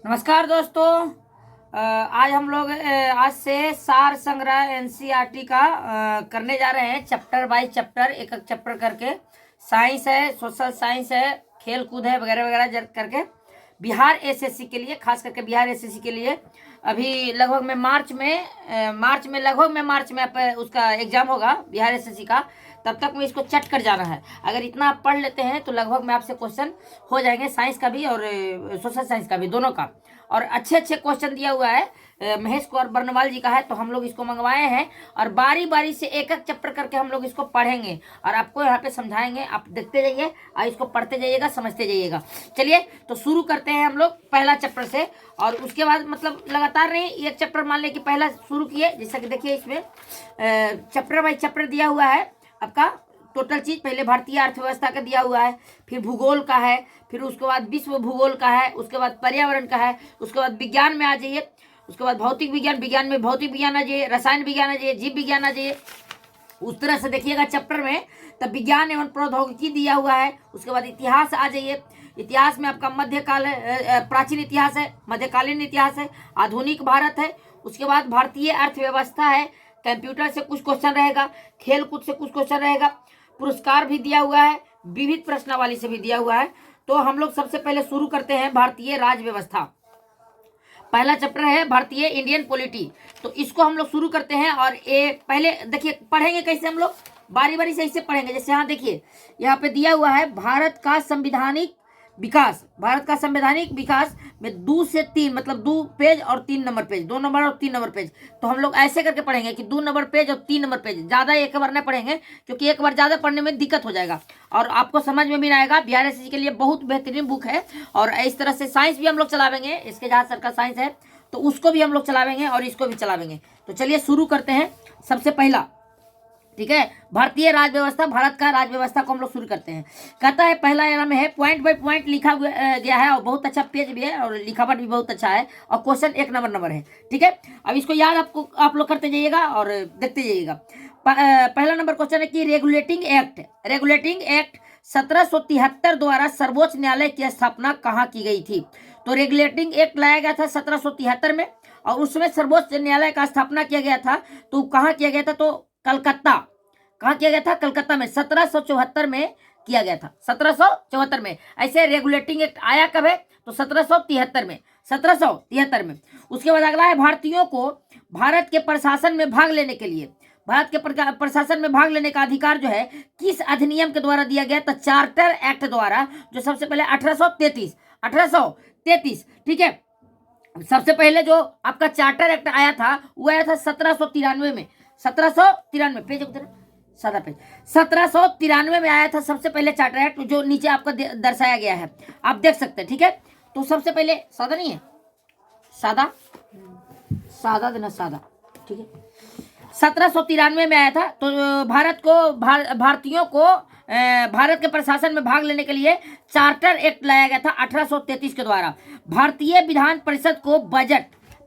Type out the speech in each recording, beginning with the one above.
नमस्कार दोस्तों। आज हम लोग आज से सार संग्रह एनसीईआरटी का करने जा रहे हैं, चैप्टर बाय चैप्टर, एक एक चैप्टर करके। साइंस है, सोशल साइंस है, खेल कूद है, वगैरह वगैरह करके बिहार एसएससी के लिए, खास करके बिहार एसएससी के लिए अभी लगभग में मार्च में उसका एग्जाम होगा बिहार एसएससी का। तब तक में इसको चट कर जाना है। अगर इतना आप पढ़ लेते हैं तो लगभग में आपसे क्वेश्चन हो जाएंगे, साइंस का भी और सोशल साइंस का भी, दोनों का। और अच्छे अच्छे क्वेश्चन दिया हुआ है, महेश कुमार बर्नवाल जी का है, तो हम लोग इसको मंगवाए हैं और बारी बारी से एक एक चैप्टर करके हम लोग इसको पढ़ेंगे और आपको यहाँ पे समझाएंगे। आप देखते जाइए और इसको पढ़ते जाइएगा, समझते जाइएगा। चलिए तो शुरू करते हैं हम लोग पहला चैप्टर से, और उसके बाद मतलब लगातार नहीं, एक चैप्टर मान लें कि पहला शुरू किए। जैसा कि देखिए इसमें चैप्टर बाई चैप्टर दिया हुआ है आपका। टोटल चीज पहले भारतीय अर्थव्यवस्था का दिया हुआ है, फिर भूगोल का है, फिर उसके बाद विश्व भूगोल का है, उसके बाद पर्यावरण का है, उसके बाद विज्ञान में आ जाइए, उसके बाद भौतिक विज्ञान, विज्ञान में भौतिक विज्ञान आ जाइए, रसायन विज्ञान आ जाइए, जीव विज्ञान आ जाइए। उस तरह से देखिएगा चैप्टर में। तब विज्ञान एवं प्रौद्योगिकी दिया हुआ है। उसके बाद इतिहास आ जाइए। इतिहास में आपका मध्यकाल प्राचीन इतिहास है, मध्यकालीन इतिहास है, आधुनिक भारत है। उसके बाद भारतीय अर्थव्यवस्था है। कंप्यूटर से कुछ क्वेश्चन रहेगा, खेल कूद से कुछ क्वेश्चन रहेगा, पुरस्कार भी दिया हुआ है, विविध प्रश्नावली से भी दिया हुआ है। तो हम लोग सबसे पहले शुरू करते हैं भारतीय राज्य व्यवस्था। पहला चैप्टर है भारतीय इंडियन पॉलिटी, तो इसको हम लोग शुरू करते हैं। और ये पहले देखिए पढ़ेंगे कैसे, हम लोग बारी बारी से इसे पढ़ेंगे। जैसे यहाँ देखिए, यहाँ पे दिया हुआ है भारत का संवैधानिक विकास। भारत का संवैधानिक विकास में 2 से 3 मतलब 2 पेज और 3 नंबर पेज, 2 नंबर और 3 नंबर पेज। तो हम लोग ऐसे करके पढ़ेंगे कि 2 नंबर पेज और 3 नंबर पेज, ज़्यादा एक बार नहीं पढ़ेंगे क्योंकि एक बार ज़्यादा पढ़ने में दिक्कत हो जाएगा और आपको समझ में भी नहीं आएगा। बिहार एसएससी के लिए बहुत बेहतरीन बुक है। और इस तरह से साइंस भी हम लोग चलावेंगे, इसके जहाँ सर का साइंस है तो उसको भी हम लोग चलावेंगे और इसको भी चलावेंगे। तो चलिए शुरू करते हैं। सबसे पहला, ठीक है, भारतीय राज्य व्यवस्था, भारत का राज्य व्यवस्था को हम लोग शुरू करते हैं। कहता है पहला एरा में है, पॉइंट बाय पॉइंट लिखा गया है और बहुत अच्छा पेज भी है और लिखावट भी बहुत अच्छा है और क्वेश्चन 1 नंबर है। ठीक है, अब इसको याद आप लोग करते जाइएगा और देखते जाइएगा। पहला नंबर क्वेश्चन है कि रेगुलेटिंग एक्ट 1773 द्वारा सर्वोच्च न्यायालय की स्थापना कहाँ की गई थी। तो रेगुलेटिंग एक्ट लाया गया था 1773 में और उसमें सर्वोच्च न्यायालय का स्थापना किया गया था। तो कहाँ किया गया था, तो कलकत्ता। कहाँ किया गया था, कलकत्ता में 1774 में किया गया था, 1774 में। ऐसे रेगुलेटिंग एक्ट आया कब है, तो 1773 में। उसके बाद अगला है भारतीयों को भारत के प्रशासन में भाग लेने के लिए, भारत के प्रशासन में भाग लेने का अधिकार जो है किस अधिनियम के द्वारा दिया गया, तो चार्टर एक्ट द्वारा, जो सबसे पहले 1833, ठीक है। सबसे पहले जो आपका चार्टर एक्ट आया था वो आया था 1793 में। 1793 पेज उधर, सादा पेज, 1793 में आया था सबसे पहले चार्टर एक्ट, जो नीचे आपका दर्शाया गया है, आप देख सकते हैं। ठीक है, तो सबसे पहले सादा नहीं है, सादा देना, सादा, ठीक है। 1793 में आया था। तो भारतीयों को भारत के प्रशासन में भाग लेने के लिए चार्टर एक्ट लाया गया था 1833 के द्वारा। भारतीय विधान परिषद को बजट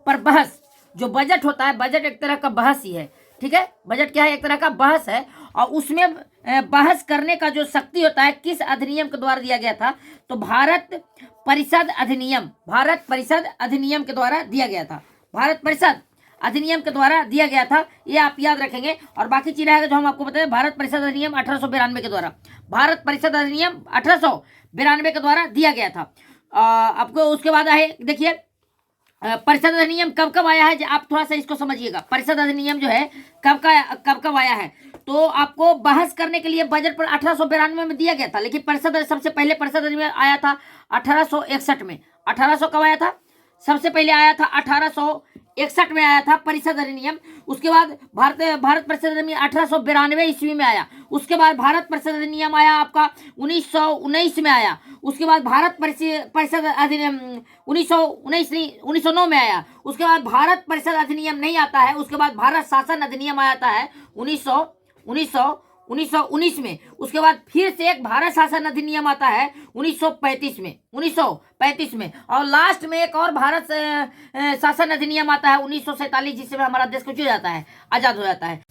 पर बहस, जो बजट होता है, बजट एक तरह का बहस ही है। ठीक है, बजट क्या है, एक तरह का बहस है और उसमें बहस करने का जो शक्ति होता है किस अधिनियम के द्वारा दिया गया था, तो भारत परिषद अधिनियम के द्वारा दिया गया था। भारत परिषद अधिनियम के द्वारा दिया गया था, ये आप याद रखेंगे। और बाकी चीज रहेगा जो हम आपको बताएं, भारत परिषद अधिनियम 1892 के द्वारा, भारत परिषद अधिनियम 1892 के द्वारा दिया गया था। आपको उसके बाद आए देखिए परिषद अधिनियम कब आया है, आप थोड़ा सा इसको समझिएगा। परिषद अधिनियम जो है कब आया है, तो आपको बहस करने के लिए बजट पर 1892 में दिया गया था, लेकिन सबसे पहले परिषद अधिनियम आया था 1861 में। 1800 कब आया था, सबसे पहले आया था 1861 में आया था परिषद अधिनियम। उसके बाद भारत परिषद अधिनियम 1892 ईस्वी में आया। उसके बाद भारत परिषद अधिनियम आया आपका 1919 में आया। उसके बाद भारत परिषद अधिनियम 1909 में आया। उसके बाद भारत परिषद अधिनियम नहीं आता है, उसके बाद भारत शासन अधिनियम आता है 1919 में। उसके बाद फिर से एक भारत शासन अधिनियम आता है 1935 में और लास्ट में एक और भारत शासन अधिनियम आता है 1947, जिससे हमारा देश कुछ हो जाता है, आजाद हो जाता है।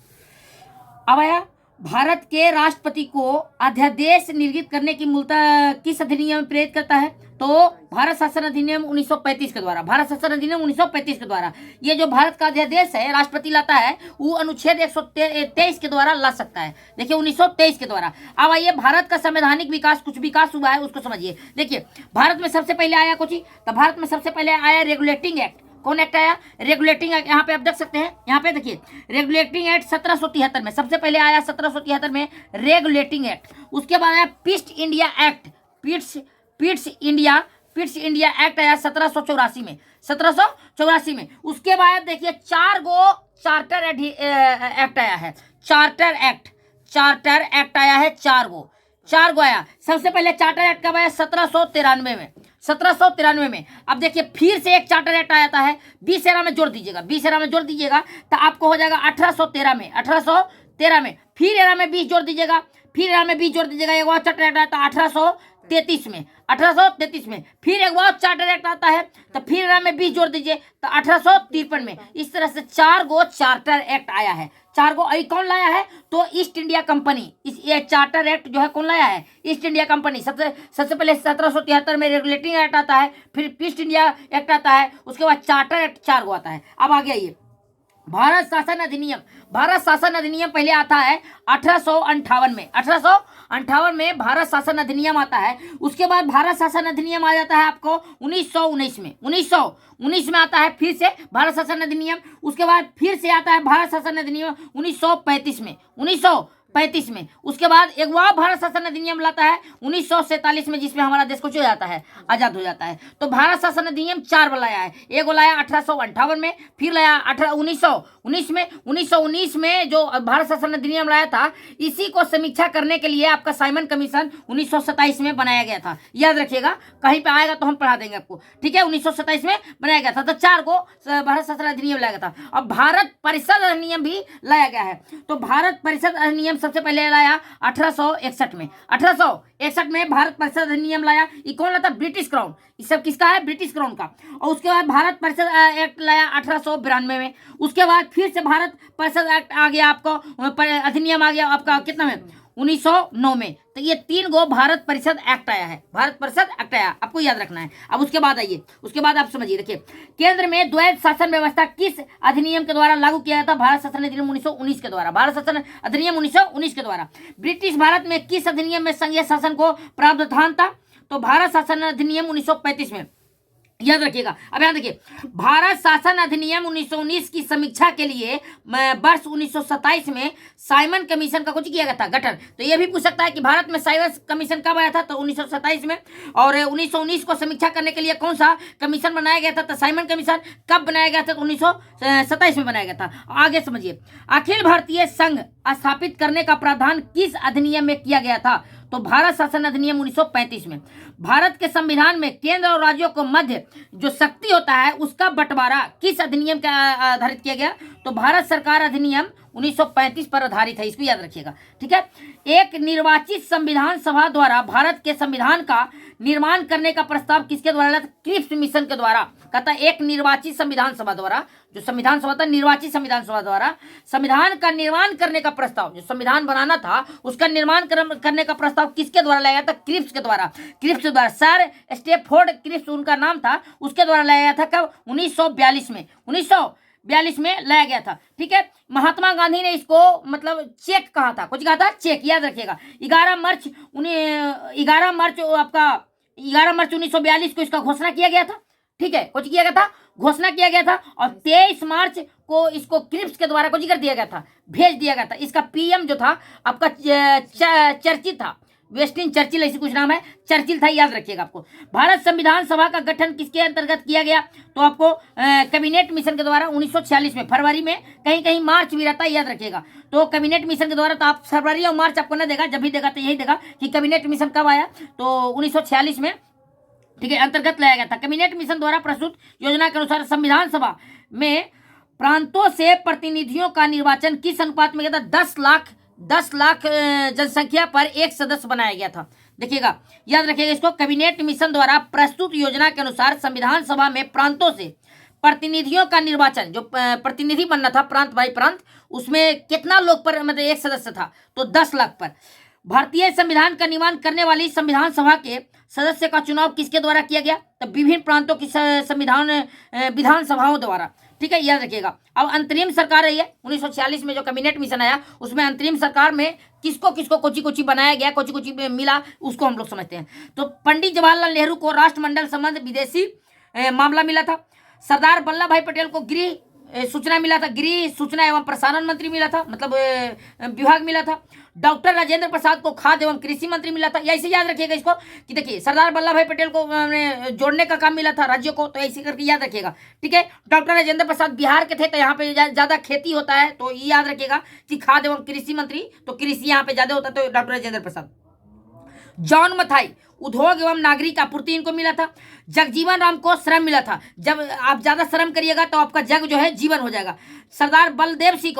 अब आया भारत के राष्ट्रपति को अध्यादेश निर्गत करने की मूलता किस अधिनियम में प्रेरित करता है, तो भारत शासन अधिनियम 1935 के द्वारा, भारत शासन अधिनियम 1935 के द्वारा ये जो भारत का अध्यादेश है राष्ट्रपति लाता है, वो अनुच्छेद 123 के द्वारा ला सकता है। देखिए 1923 के द्वारा। अब आइए भारत का संवैधानिक विकास, कुछ विकास हुआ है उसको समझिए। देखिए भारत में सबसे पहले आया कुछ, तो भारत में सबसे पहले आया रेगुलेटिंग एक्ट। कौन एक्ट आया? Regulating act. यहाँ पे आप देख सकते हैं, यहाँ पे देखिए रेगुलेटिंग एक्ट 1773 में सबसे पहले आया, 1773 में रेगुलेटिंग एक्ट। उसके बाद आया Pitt's India act, Pitt's India act आया 1784 में, 1784 में। उसके बाद देखिए 4 गो चार्टर एक्ट आया है, चार्टर एक्ट आया है, 4 गो आया। सबसे पहले चार्टर एक्ट कब आया? 1793 में, 1793 में। अब देखिए फिर से एक चार्टर एक्ट आता है, 20 एरा में जोड़ दीजिएगा, 20 एरा में जोड़ दीजिएगा तो आपको हो जाएगा 1813 में, 1813 में। फिर एरा में 20 जोड़ दीजिएगा, फिर एरा में 20 जोड़ दीजिएगा, एक और चार्टर एक्ट आता है 1833 में, 1833 में। फिर एक और चार्टर एक्ट आता है तो फिर एरा में 20 जोड़ दीजिए तो 1853 में। इस तरह से 4 गो चार्टर एक्ट आया है, 4 गो। कौन लाया है? तो ईस्ट इंडिया कंपनी। ये चार्टर एक्ट जो है कौन लाया है? East India company. सबसे पहले 1773 में रेगुलेटिंग एक्ट आता है, फिर ईस्ट इंडिया एक्ट आता है, उसके बाद चार्टर एक्ट 4 गो आता है। अब आ गया ये भारत शासन अधिनियम। भारत शासन अधिनियम पहले आता है 1858 में, 1858 में भारत शासन अधिनियम आता है। उसके बाद भारत शासन अधिनियम आ जाता है आपको 1919 में, 1919 में आता है फिर से भारत शासन अधिनियम। उसके बाद फिर से आता है भारत शासन अधिनियम 1935 में, 1935 में। उसके बाद एक बार भारत शासन अधिनियम लाता है 1947 में, जिसमें हमारा देश कुछ हो जाता है, आजाद हो जाता है। तो भारत शासन अधिनियम 4 लाया है। एक लाया 1858 में, फिर लाया 1919 में। 1919 में जो भारत शासन अधिनियम लाया था, इसी को समीक्षा करने के लिए आपका साइमन कमीशन 1927 में बनाया गया था। याद रखिएगा, कहीं पे आएगा तो हम पढ़ा देंगे आपको, ठीक है। 1927 में बनाया गया था। तो 4 को भारत शासन अधिनियम लाया गया था। अब भारत परिषद अधिनियम भी लाया गया है। तो भारत परिषद अधिनियम सबसे पहले लाया 1861 में, 1861 में भारत परिषद अधिनियम लाया। ये कौन लाता? British crown. ये सब किसका है? ब्रिटिश क्राउन का। और उसके बाद भारत परिषद एक्ट लाया 1892 में। उसके बाद फिर से भारत परिषद एक्ट आ गया, आपको अधिनियम आ गया आपका कितना में? 1909 में। तो ये 3 गो भारत परिषद एक्ट आया है, भारत परिषद एक्ट आया, आपको याद रखना है। अब उसके बाद आइए, उसके बाद आप समझिए। देखिए केंद्र में द्वैध शासन व्यवस्था किस अधिनियम के द्वारा लागू किया था? भारत शासन अधिनियम 1919 के द्वारा, भारत शासन अधिनियम 1919 के द्वारा। ब्रिटिश भारत में किस अधिनियम में संघीय शासन को प्रावधान था? तो भारत शासन अधिनियम 1935 में। याद रखिएगा। अब यहाँ देखिए, भारत शासन अधिनियम 1919 की समीक्षा के लिए वर्ष 1927 में साइमन कमीशन का कुछ किया गया था गठन। तो ये भी पूछ सकता है कि भारत में साइमन कमीशन कब आया था? तो 1927 में। और 1919 को समीक्षा करने के लिए कौन सा कमीशन बनाया गया था? तो साइमन कमीशन कब बनाया गया था? तो 1927 में बनाया गया था। आगे समझिए, अखिल भारतीय संघ स्थापित करने का प्रावधान किस अधिनियम में किया गया था? तो भारत शासन अधिनियम 1935 में। भारत के संविधान में केंद्र और राज्यों को मध्य जो शक्ति होता है उसका बंटवारा किस अधिनियम का आधारित किया गया? तो भारत सरकार अधिनियम 1935 पर आधारित है, इसको याद रखिएगा, ठीक है। एक निर्वाचित संविधान सभा द्वारा भारत के संविधान का निर्माण करने का प्रस्ताव किसके द्वारा लाया था? क्रिप्स मिशन के द्वारा। कहता है एक निर्वाचित संविधान सभा द्वारा, जो संविधान सभा था, निर्वाचित संविधान सभा द्वारा संविधान का निर्माण करने का प्रस्ताव, जो संविधान बनाना था उसका निर्माण करने का प्रस्ताव किसके द्वारा लाया गया था? क्रिप्स के द्वारा, क्रिप्स के द्वारा। सर स्टैफोर्ड क्रिप्स उनका नाम था, उसके द्वारा लाया गया था। कब? 1942 में, 1942 में लाया गया था, ठीक है। महात्मा गांधी ने इसको मतलब चेक कहा था, कुछ कहा था चेक, याद रखिएगा। 11 मार्च 1942 को इसका घोषणा किया गया था, ठीक है। कुछ किया गया था, घोषणा किया गया था। और 23 मार्च को इसको क्रिप्स के द्वारा कुछ कर दिया गया था, भेज दिया गया था। इसका पीएम जो था आपका चर्चिल था, वेस्टिन चर्चिल ऐसी कुछ नाम है, चर्चिल था, याद रखिएगा आपको। भारत संविधान सभा का गठन किसके अंतर्गत किया गया? तो आपको कैबिनेट मिशन के द्वारा 1946 में, फरवरी में, कहीं कहीं मार्च भी रहता है, याद रखिएगा। तो कैबिनेट मिशन के द्वारा, तो आप फरवरी और मार्च आपको न देगा, जब भी देगा तो यही देगा कि कैबिनेट मिशन कब आया, तो 1946 में, ठीक है, अंतर्गत लाया गया था। कैबिनेट मिशन द्वारा प्रस्तुत योजना के अनुसार संविधान सभा में प्रांतों से प्रतिनिधियों का निर्वाचन किस अनुपात में किया था? 10 लाख जनसंख्या पर एक सदस्य बनाया गया था। देखिएगा, याद रखिएगा इसको। कैबिनेट मिशन द्वारा प्रस्तुत योजना के अनुसार संविधान सभा में प्रांतों से प्रतिनिधियों का निर्वाचन, जो प्रतिनिधि बनना था प्रांत बाई प्रांत, उसमें कितना लोग पर मतलब एक सदस्य था? तो 10 लाख पर। भारतीय संविधान का निर्माण करने वाली संविधान सभा के सदस्य का चुनाव किसके द्वारा किया गया? तो विभिन्न प्रांतों की संविधान विधानसभाओं द्वारा। ठीक है, याद रखिएगा। अब अंतरिम सरकार रही है 1946 में जो कैबिनेट मिशन आया, उसमें अंतरिम सरकार में किसको किसको कोची कोची बनाया गया, कोची कोची मिला, उसको हम लोग समझते हैं। तो पंडित जवाहरलाल नेहरू को राष्ट्रमंडल संबंध विदेशी मामला मिला था। सरदार वल्लभ भाई पटेल को गृह सूचना मिला था, गृह सूचना एवं प्रसारण मंत्री मिला था, मतलब विभाग मिला था। डॉक्टर राजेंद्र प्रसाद को खाद्य एवं कृषि मंत्री मिला था। ऐसे याद रखिएगा इसको कि देखिए सरदार वल्लभ भाई पटेल को जोड़ने का काम मिला था राज्यों को, तो ऐसे करके याद रखिएगा। ठीक है, डॉक्टर राजेंद्र प्रसाद बिहार के थे, तो यहाँ पे ज़्यादा खेती होता है, तो ये याद रखिएगा कि खाद्य एवं कृषि मंत्री, तो कृषि यहाँ पे ज़्यादा होता है, तो डॉक्टर राजेंद्र प्रसाद। जॉन मथाई उद्योग एवं नागरिक आपूर्ति इनको मिला था। जगजीवन राम को श्रम मिला था। जब आप ज्यादा श्रम करिएगा तो आपका जग जो है जीवन हो जाएगा। सरदार बलदेव सिंह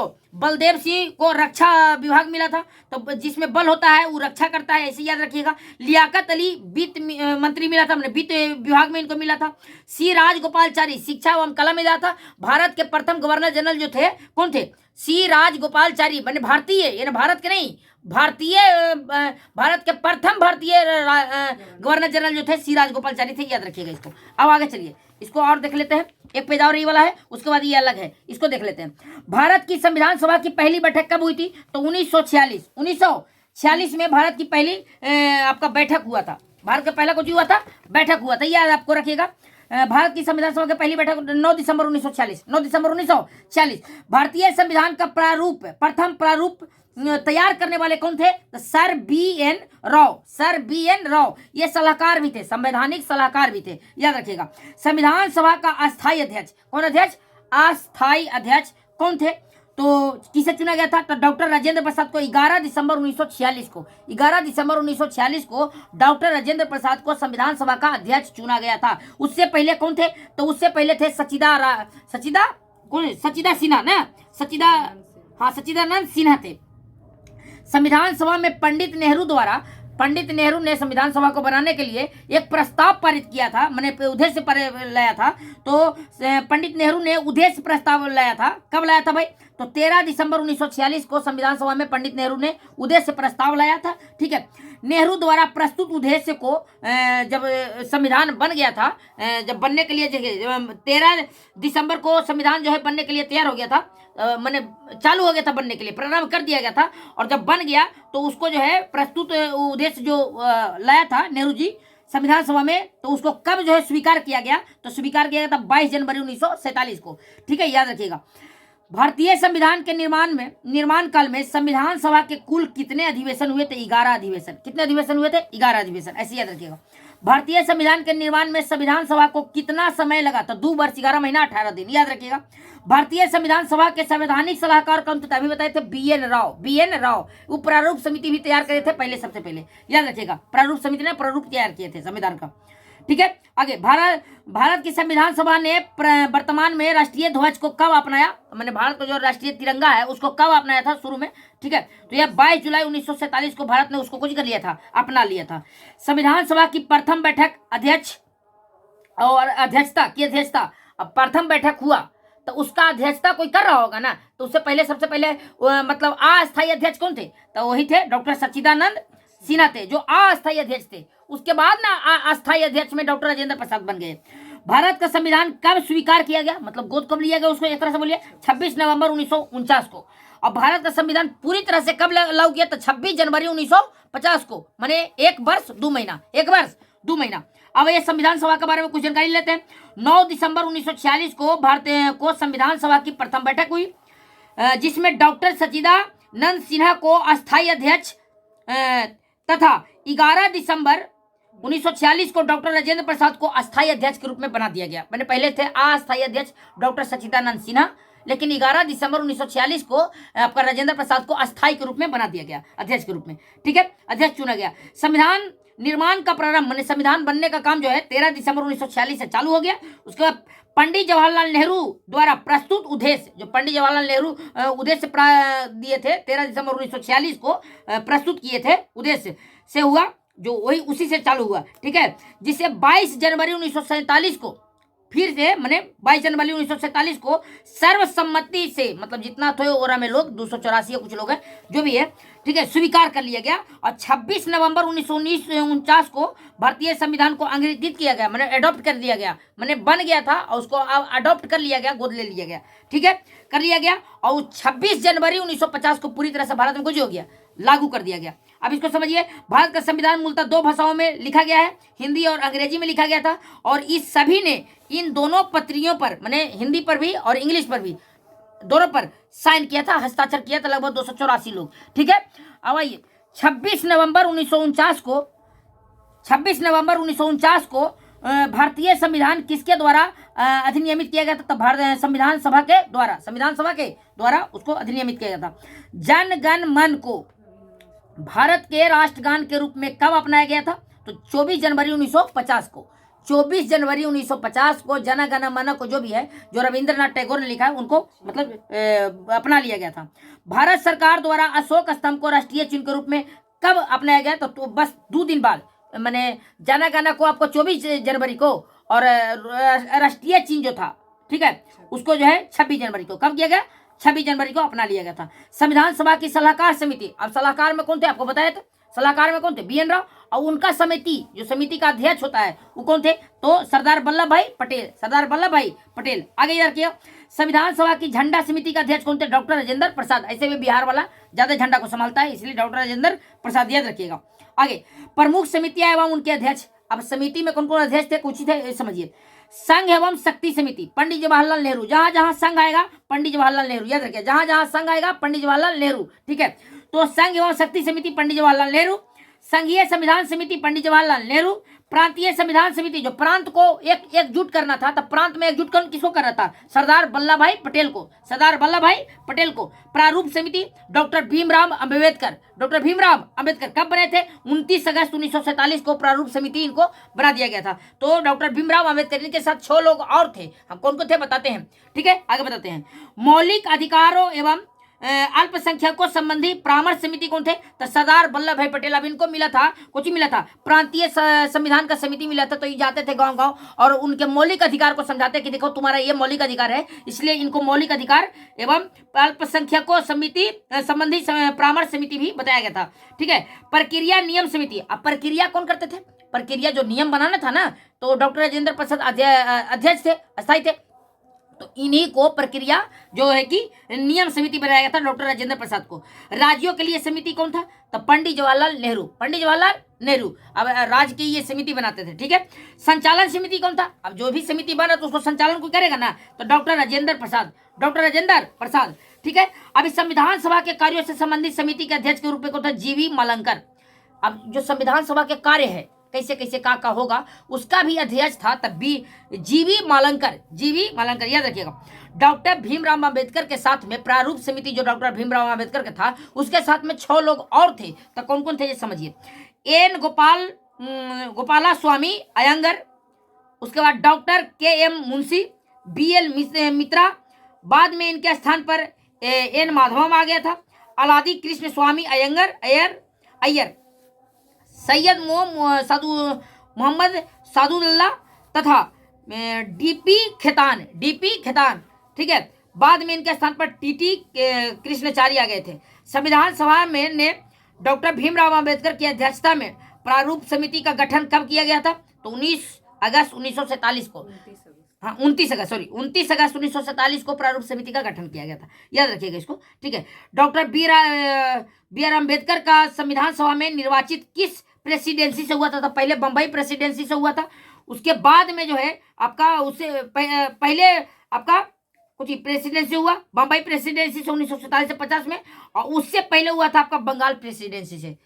को रक्षा विभाग मिला था, तो जिसमें बल होता है वो रक्षा करता है, ऐसे याद रखिएगा। लियाकत अली वित्त मंत्री मिला था, वित्त विभाग में इनको मिला था। सी राजगोपालचारी शिक्षा एवं कला मिला था। भारत के प्रथम गवर्नर जनरल जो थे कौन थे? सी राजगोपालचारी, मैंने भारतीय, यानी भारत के नहीं, भारत के प्रथम भारतीय गवर्नर जनरल जो थे सी राजगोपालचारी थे, याद रखिएगा इसको। अब आगे चलिए, इसको और देख लेते हैं। एक पेज और ये वाला है, उसके बाद ये अलग है, इसको देख लेते हैं। भारत की संविधान सभा की पहली बैठक कब हुई थी? तो 1946 में भारत की पहली आपका बैठक हुआ था। भारत का पहला कुछ हुआ था, बैठक हुआ था, याद आपको रखिएगा। भारत की संविधान सभा की पहली बैठक 9 दिसंबर 1946। भारतीय संविधान का प्रथम प्रारूप तैयार करने वाले कौन थे? तो सर बी एन राव, ये सलाहकार भी थे, संवैधानिक सलाहकार भी थे, याद रखिएगा। संविधान सभा का अस्थायी अध्यक्ष कौन? अस्थायी अध्यक्ष कौन थे? तो किसे चुना गया था? तो डॉक्टर राजेंद्र प्रसाद को 11 दिसंबर 1946 को डॉक्टर राजेंद्र प्रसाद को संविधान सभा का अध्यक्ष चुना गया था। उससे पहले कौन थे? तो उससे पहले थे सच्चिदानंद सिन्हा थे। संविधान सभा में पंडित नेहरू ने संविधान सभा को बनाने के लिए एक प्रस्ताव पारित किया था, मैंने उद्देश्य लाया था। तो पंडित नेहरू ने उद्देश्य प्रस्ताव लाया था। कब लाया था भाई? तो 13 दिसंबर 1946 को संविधान सभा में पंडित नेहरू ने उद्देश्य प्रस्ताव लाया था। ठीक है, नेहरू द्वारा प्रस्तुत उद्देश्य को जब संविधान बन गया था, जब बनने के लिए 13 दिसंबर को संविधान जो है बनने के लिए तैयार हो गया था, मैंने चालू हो गया था बनने के लिए, प्रारंभ कर दिया गया था, और जब बन गया तो उसको जो है प्रस्तुत उद्देश्य जो लाया था नेहरू जी संविधान सभा में, तो उसको कब जो है स्वीकार किया गया? तो स्वीकार किया गया था 22 जनवरी 1947 को। ठीक है, याद रखिएगा। भारतीय संविधान के निर्माण काल में संविधान सभा के कुल कितने अधिवेशन हुए थे? 11 अधिवेशन। कितने अधिवेशन हुए थे? 11 अधिवेशन, ऐसे याद रखिएगा। भारतीय संविधान के निर्माण में संविधान सभा को कितना समय लगा? तो 2 वर्ष 11 महीना 18 दिन, याद रखिएगा। भारतीय संविधान सभा के संवैधानिक सलाहकार कौन थे? अभी बताए थे बी एन राव। वो प्रारूप समिति भी तैयार करे थे सबसे पहले, याद रखिएगा। प्रारूप समिति ने प्रारूप तैयार किए थे संविधान का। ठीक है, आगे भारत की संविधान सभा ने वर्तमान में राष्ट्रीय ध्वज को कब अपनाया? मैंने भारत का जो राष्ट्रीय तिरंगा है उसको कब अपनाया था शुरू में? ठीक है, तो यह 22 जुलाई 1947 को भारत ने उसको कुछ कर लिया था, अपना लिया था। संविधान सभा की प्रथम बैठक अध्यक्षता अब प्रथम बैठक हुआ तो उसका अध्यक्षता कोई कर रहा होगा ना, तो उससे पहले सबसे पहले मतलब अस्थायी अध्यक्ष कौन थे? तो वही थे डॉक्टर सच्चिदानंद सिन्हा थे, जो अस्थायी अध्यक्ष थे। उसके बाद ना अस्थायी अध्यक्ष में डॉक्टर राजेंद्र प्रसाद बन गए। भारत का संविधान कब स्वीकार किया गया, मतलब गोद कब लिया गया उसको एक तरह से बोलिए? 26 नवंबर 1949 को। और भारत का संविधान पूरी तरह से कब लागू किया? तो 26 जनवरी 1950 को, माने 1 वर्ष 2 महीना। अब ये संविधान सभा के बारे में कुछ जानकारी लेते हैं। 9 दिसंबर 1946 को संविधान सभा की प्रथम बैठक हुई, जिसमें डॉक्टर सच्चिदानंद सिन्हा को अस्थायी अध्यक्ष तथा 11 दिसंबर 1946 को डॉक्टर राजेंद्र प्रसाद को अस्थायी अध्यक्ष के रूप में बना दिया गया। मैंने पहले थे अस्थायी अध्यक्ष डॉक्टर सच्चिदानंद सिन्हा, लेकिन 11 दिसंबर 1946 को आपका राजेंद्र प्रसाद को अस्थायी के रूप में बना दिया गया, अध्यक्ष के रूप में। ठीक है, अध्यक्ष चुना गया। संविधान निर्माण का प्रारंभ, मैंने संविधान बनने का काम जो है 13 दिसंबर 1946 से चालू हो गया। उसके बाद पंडित जवाहरलाल नेहरू द्वारा प्रस्तुत उद्देश्य, जो पंडित जवाहरलाल नेहरू उद्देश्य दिए थे 13 दिसंबर 1946 को प्रस्तुत किए थे, उद्देश्य से हुआ, जो वही उसी से चालू हुआ। ठीक है, जिसे 22 जनवरी 1947 को फिर से मैंने 22 जनवरी 1947 को सर्वसम्मति से, मतलब जितना थे ओरा में लोग 284 या कुछ लोग हैं जो भी है, ठीक है, स्वीकार कर लिया गया। और 26 नवंबर 1949 को भारतीय संविधान को अंग्रेजित किया गया, मैंने अडॉप्ट कर दिया गया, मैंने बन गया था और उसको अब अडॉप्ट कर लिया गया, गोद ले लिया गया, ठीक है, कर लिया गया। और 26 जनवरी 1950 को पूरी तरह से भारत में कुछ हो गया, लागू कर दिया गया। अब इसको समझिए, भारत का संविधान मूलतः 2 भाषाओं में लिखा गया है, हिंदी और अंग्रेजी में लिखा गया था। और इस सभी ने इन दोनों पत्रियों पर, मैंने हिंदी पर भी और इंग्लिश पर भी, दोनों पर साइन किया था, हस्ताक्षर किया था लगभग 284 लोग, ठीक है। अब आइए 26 नवंबर 1949 को भारतीय संविधान किसके द्वारा अधिनियमित किया गया था? तब भारत संविधान सभा के द्वारा उसको अधिनियमित किया गया था। जन गण मन को भारत के राष्ट्रगान के रूप में कब अपनाया गया था? तो 24 जनवरी 1950 को। 24 जनवरी 1950 को जन गण मन को, जो भी है, जो रविंद्रनाथ टैगोर ने लिखा है, उनको मतलब अपना लिया गया था। भारत सरकार द्वारा अशोक स्तंभ को राष्ट्रीय चिन्ह के रूप में कब अपनाया गया? तो बस 2 दिन बाद, मैंने जन गण को आपको 24 जनवरी को, और राष्ट्रीय चिन्ह जो था, ठीक है, उसको जो है 26 जनवरी को, कब किया गया? 26 जनवरी को अपना लिया गया था। संविधान सभा की सलाहकार समिति, अब सलाहकार में कौन थे आपको बताया था? सलाहकार में कौन थे? BN राव। और उनका समिति, जो समिति का अध्यक्ष होता है, वो कौन थे? तो सरदार वल्लभ भाई पटेल। आगे याद किया, संविधान सभा की झंडा समिति का अध्यक्ष कौन थे? डॉक्टर राजेंद्र प्रसाद। ऐसे में बिहार वाला ज्यादा झंडा को संभालता है, इसलिए डॉक्टर राजेंद्र प्रसाद, याद रखिएगा। आगे प्रमुख समितियां एवं उनके अध्यक्ष। अब समिति में कौन कौन अध्यक्ष थे, कुछ थे, समझिए। संघ एवं शक्ति समिति, पंडित जवाहरलाल नेहरू। जहां जहां संघ आएगा पंडित जवाहरलाल नेहरू, याद रखिए, जहां जहां संघ आएगा पंडित जवाहरलाल नेहरू, ठीक है। तो संघ एवं शक्ति समिति पंडित जवाहरलाल नेहरू। संघीय संविधान समिति पंडित जवाहरलाल नेहरू। प्रांतीय संविधान समिति, जो प्रांत को एकजुट करना था, तब प्रांत में एकजुट किसको करना था? सरदार वल्लभ भाई पटेल को। प्रारूप समिति डॉक्टर भीमराव अंबेडकर कब बने थे? 29 अगस्त 1947 को प्रारूप समिति इनको बना दिया गया था। तो डॉक्टर भीमराव अंबेडकर, इनके साथ 6 लोग और थे, हम कौन को थे बताते हैं, ठीक है, आगे बताते हैं। मौलिक अधिकारों एवं अल्पसंख्यकों संबंधी परामर्श समिति कौन थे? तो सरदार वल्लभ भाई पटेल। अब इनको मिला था, कुछ मिला था, प्रांतीय संविधान का समिति मिला था। तो ये जाते थे गांव गांव और उनके मौलिक अधिकार को समझाते कि देखो तुम्हारा ये मौलिक अधिकार है, इसलिए इनको मौलिक अधिकार एवं अल्पसंख्यकों संबंधी परामर्श समिति भी बताया गया था, ठीक है। प्रक्रिया नियम समिति, अब प्रक्रिया कौन करते थे? प्रक्रिया जो नियम बनाना था ना, तो डॉक्टर राजेंद्र प्रसाद अध्यक्ष थे, अस्थायी थे। तो इन्हीं को प्रक्रिया जो है कि नियम समिति बनाया गया था डॉक्टर राजेंद्र प्रसाद को। राज्यों के लिए समिति कौन था? तो पंडित जवाहरलाल नेहरू। अब राज्य की ये समिति बनाते थे, ठीक है। संचालन समिति कौन था? अब जो भी समिति बना तो उसको संचालन को करेगा ना, तो डॉक्टर राजेंद्र प्रसाद, ठीक है। अब इस संविधान सभा के कार्यों से संबंधित समिति के अध्यक्ष के रूप में कौन था? GV मालंकर। अब जो संविधान सभा के कार्य है, कैसे कैसे का होगा, उसका भी अध्यक्ष था तब भी GV मालंकर, याद रखिएगा। डॉक्टर भीमराव अंबेडकर के साथ में प्रारूप समिति, जो डॉक्टर भीमराव अंबेडकर का था, उसके साथ में 6 लोग और थे। तो कौन कौन थे ये समझिए। N गोपाला स्वामी अयंगर, उसके बाद डॉक्टर KM मुंशी, BL मित्रा, बाद में इनके स्थान पर N माधवम आ गया था। अलादी कृष्ण स्वामी अय्यर, सैयद मोहम्मद सादुल्लाह तथा DP खेतान, ठीक है। बाद में इनके स्थान पर TT कृष्णाचारी आ गए थे। संविधान सभा में ने डॉक्टर भीमराव अंबेडकर की अध्यक्षता में प्रारूप समिति का गठन कब किया गया था? तो 19 अगस्त 1947 को, 29 अगस्त 1947 को प्रारूप समिति का गठन किया गया था, याद रखिएगा इसको, ठीक है। डॉक्टर बी आर अम्बेडकर का संविधान सभा में निर्वाचित किस प्रेसिडेंसी से हुआ था? तो पहले बंबई प्रेसिडेंसी से हुआ था, उसके बाद में जो है आपका उससे पहले आपका कुछ प्रेसिडेंसी हुआ बंबई प्रेसिडेंसी से 1947 से 50 में, और उससे पहले हुआ था आपका बंगाल प्रेसिडेंसी से।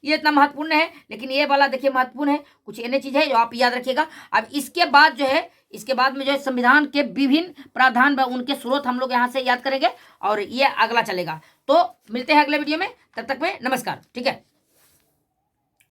ये इतना महत्वपूर्ण है, लेकिन ये वाला देखिए महत्वपूर्ण है, कुछ अन्य चीज है जो आप याद रखिएगा। अब इसके बाद में जो है संविधान के विभिन्न प्रावधान व उनके स्रोत हम लोग यहाँ से याद करेंगे, और ये अगला चलेगा। तो मिलते हैं अगले वीडियो में, तब तक में नमस्कार, ठीक है।